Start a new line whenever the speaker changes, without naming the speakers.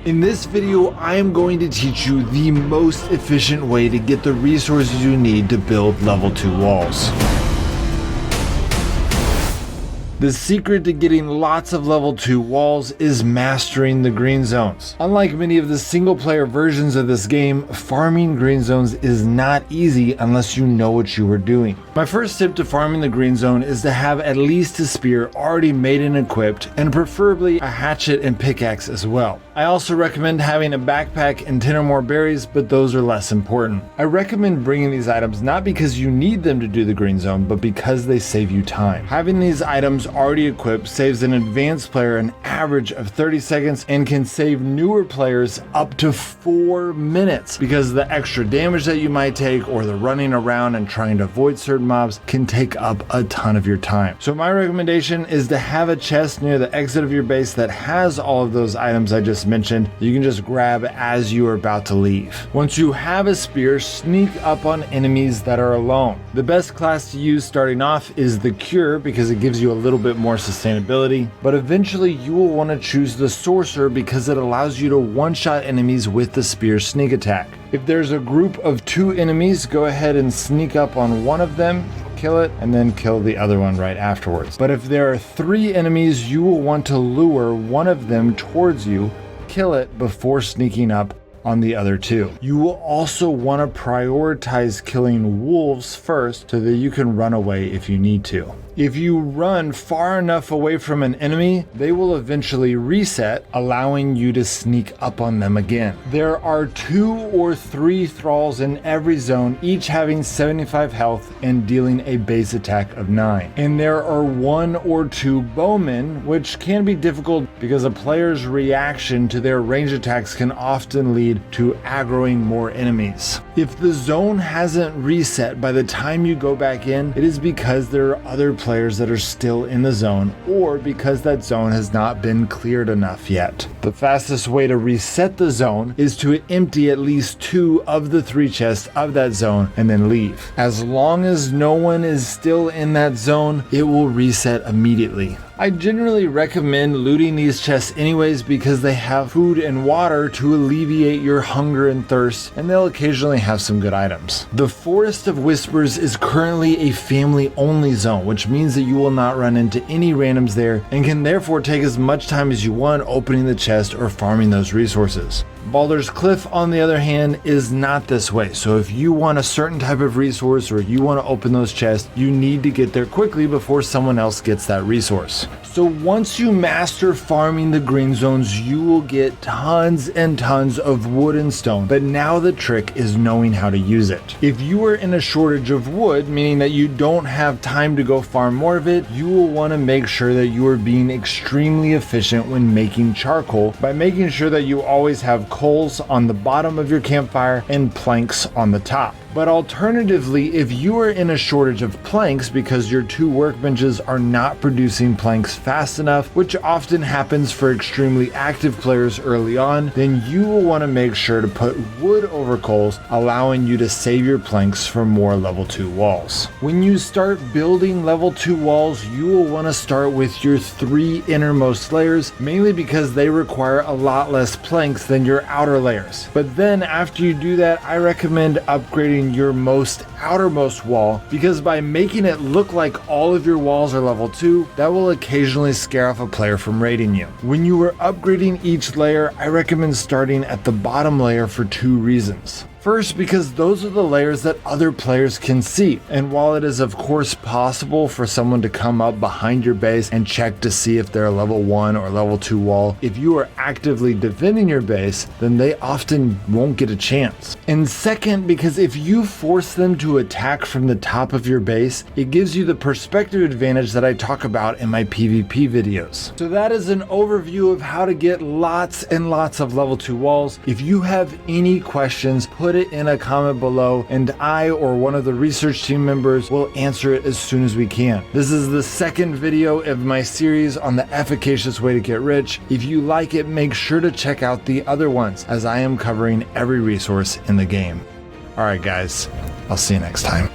In this video, I am going to teach you the most efficient way to get the resources you need to build level 2 walls. The secret to getting lots of level 2 walls is mastering the green zones. Unlike many of the single player versions of this game, farming green zones is not easy unless you know what you are doing. My first tip to farming the green zone is to have at least a spear already made and equipped, and preferably a hatchet and pickaxe as well. I also recommend having a backpack and 10 or more berries, but those are less important. I recommend bringing these items not because you need them to do the green zone, but because they save you time. Having these items already equipped saves an advanced player an average of 30 seconds and can save newer players up to 4 minutes, because the extra damage that you might take or the running around and trying to avoid certain mobs can take up a ton of your time. So my recommendation is to have a chest near the exit of your base that has all of those items I just mentioned. You can just grab as you are about to leave. Once you have a spear, sneak up on enemies that are alone. The best class to use starting off is the Cure, because it gives you a little bit more sustainability, but eventually you will want to choose the Sorcerer because it allows you to one-shot enemies with the spear sneak attack. If there's a group of 2 enemies, go ahead and sneak up on one of them, kill it, and then kill the other one right afterwards. But if there are 3 enemies, you will want to lure one of them towards you, kill it before sneaking up on the other 2. You will also want to prioritize killing wolves first so that you can run away if you need to. If you run far enough away from an enemy, they will eventually reset, allowing you to sneak up on them again. There are 2 or 3 thralls in every zone, each having 75 health and dealing a base attack of 9. And there are 1 or 2 bowmen, which can be difficult because a player's reaction to their range attacks can often lead to aggroing more enemies. If the zone hasn't reset by the time you go back in, it is because there are other players that are still in the zone, or because that zone has not been cleared enough yet. The fastest way to reset the zone is to empty at least 2 of the 3 chests of that zone and then leave. As long as no one is still in that zone, it will reset immediately. I generally recommend looting these chests anyways because they have food and water to alleviate your hunger and thirst, and they'll occasionally have some good items. The Forest of Whispers is currently a family-only zone, which means that you will not run into any randoms there and can therefore take as much time as you want opening the chest or farming those resources. Baldur's Cliff, on the other hand, is not this way. So if you want a certain type of resource or you want to open those chests, you need to get there quickly before someone else gets that resource. So once you master farming the green zones, you will get tons and tons of wood and stone, but now the trick is knowing how to use it. If you are in a shortage of wood, meaning that you don't have time to go farm more of it, you will want to make sure that you are being extremely efficient when making charcoal by making sure that you always have coals on the bottom of your campfire and planks on the top. But alternatively, if you are in a shortage of planks because your 2 workbenches are not producing planks fast enough, which often happens for extremely active players early on, then you will want to make sure to put wood over coals, allowing you to save your planks for more level 2 walls. When you start building level 2 walls, you will want to start with your 3 innermost layers, mainly because they require a lot less planks than your outer layers. But then after you do that, I recommend upgrading your most outermost wall, because by making it look like all of your walls are level 2, that will occasionally scare off a player from raiding you. When you are upgrading each layer, I recommend starting at the bottom layer for 2 reasons. First, because those are the layers that other players can see. And while it is of course possible for someone to come up behind your base and check to see if they're a level 1 or level 2 wall, if you are actively defending your base, then they often won't get a chance. And second, because if you force them to attack from the top of your base, it gives you the perspective advantage that I talk about in my PvP videos. So that is an overview of how to get lots and lots of level 2 walls. If you have any questions, put it in a comment below and I or one of the research team members will answer it as soon as we can. This is the 2nd video of my series on the efficacious way to get rich. If you like it, make sure to check out the other ones, as I am covering every resource in the game. Alright guys, I'll see you next time.